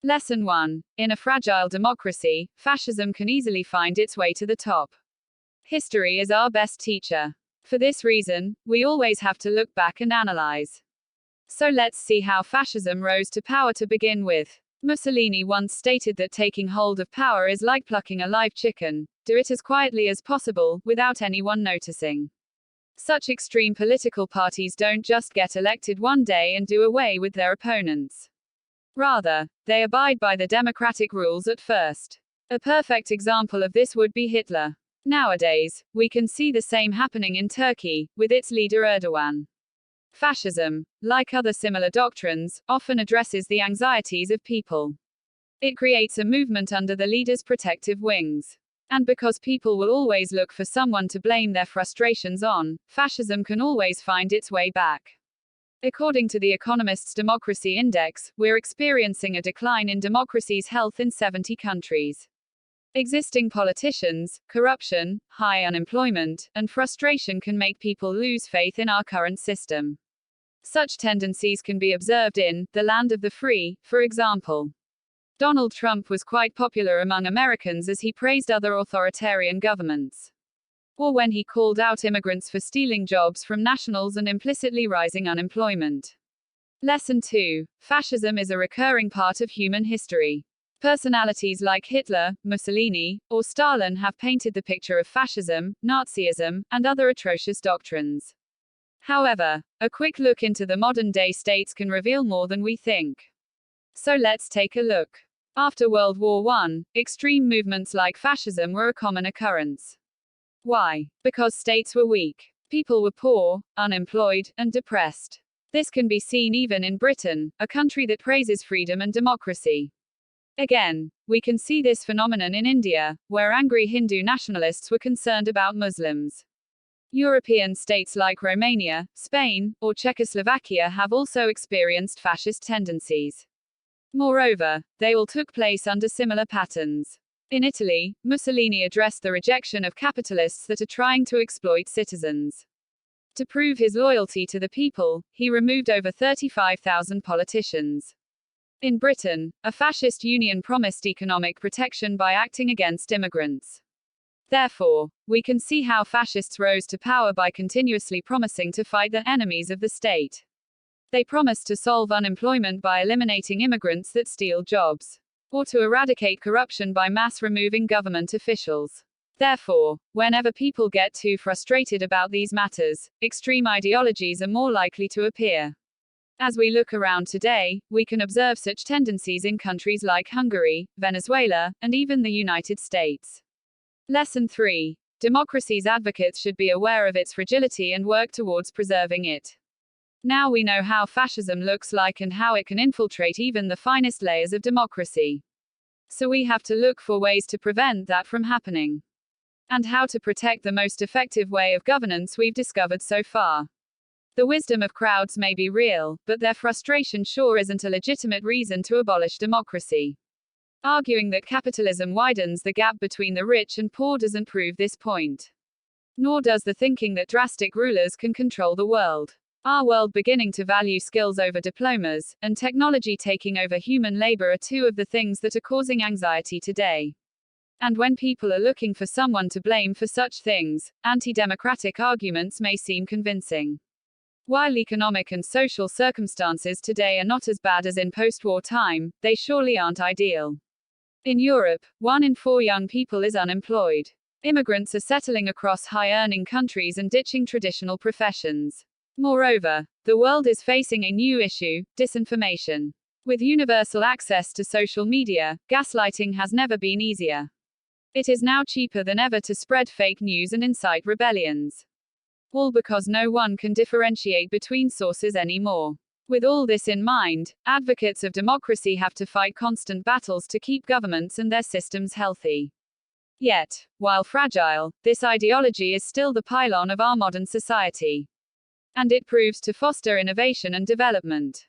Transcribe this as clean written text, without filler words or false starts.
Lesson 1. In a fragile democracy, fascism can easily find its way to the top. History is our best teacher. For this reason, we always have to look back and analyze. So let's see how fascism rose to power to begin with. Mussolini once stated that taking hold of power is like plucking a live chicken. Do it as quietly as possible, without anyone noticing. Such extreme political parties don't just get elected one day and do away with their opponents. Rather, they abide by the democratic rules at first. A perfect example of this would be Hitler. Nowadays, we can see the same happening in Turkey, with its leader Erdogan. Fascism, like other similar doctrines, often addresses the anxieties of people. It creates a movement under the leader's protective wings. And because people will always look for someone to blame their frustrations on, fascism can always find its way back. According to The Economist's Democracy Index, we're experiencing a decline in democracy's health in 70 countries. Existing politicians, corruption, high unemployment, and frustration can make people lose faith in our current system. Such tendencies can be observed in the land of the free, for example. Donald Trump was quite popular among Americans as he praised other authoritarian governments. Or when he called out immigrants for stealing jobs from nationals and implicitly rising unemployment. Lesson 2. Fascism is a recurring part of human history. Personalities like Hitler, Mussolini, or Stalin have painted the picture of fascism, Nazism, and other atrocious doctrines. However, a quick look into the modern-day states can reveal more than we think. So let's take a look. After World War I, extreme movements like fascism were a common occurrence. Why? Because states were weak. People were poor, unemployed, and depressed. This can be seen even in Britain, a country that praises freedom and democracy. Again, we can see this phenomenon in India, where angry Hindu nationalists were concerned about Muslims. European states like Romania, Spain, or Czechoslovakia have also experienced fascist tendencies. Moreover, they all took place under similar patterns. In Italy, Mussolini addressed the rejection of capitalists that are trying to exploit citizens. To prove his loyalty to the people, he removed over 35,000 politicians. In Britain, a fascist union promised economic protection by acting against immigrants. Therefore, we can see how fascists rose to power by continuously promising to fight the enemies of the state. They promised to solve unemployment by eliminating immigrants that steal jobs, or to eradicate corruption by mass removing government officials. Therefore, whenever people get too frustrated about these matters, extreme ideologies are more likely to appear. As we look around today, we can observe such tendencies in countries like Hungary, Venezuela, and even the United States. Lesson 3. Democracy's advocates should be aware of its fragility and work towards preserving it. Now we know how fascism looks like and how it can infiltrate even the finest layers of democracy. So we have to look for ways to prevent that from happening. And how to protect the most effective way of governance we've discovered so far. The wisdom of crowds may be real, but their frustration sure isn't a legitimate reason to abolish democracy. Arguing that capitalism widens the gap between the rich and poor doesn't prove this point. Nor does the thinking that drastic rulers can control the world. Our world beginning to value skills over diplomas, and technology taking over human labor are two of the things that are causing anxiety today. And when people are looking for someone to blame for such things, anti-democratic arguments may seem convincing. While economic and social circumstances today are not as bad as in post-war time, they surely aren't ideal. In Europe, 1 in 4 young people is unemployed. Immigrants are settling across high-earning countries and ditching traditional professions. Moreover, the world is facing a new issue, disinformation. With universal access to social media, gaslighting has never been easier. It is now cheaper than ever to spread fake news and incite rebellions. All because no one can differentiate between sources anymore. With all this in mind, advocates of democracy have to fight constant battles to keep governments and their systems healthy. Yet, while fragile, this ideology is still the pylon of our modern society. And it proves to foster innovation and development.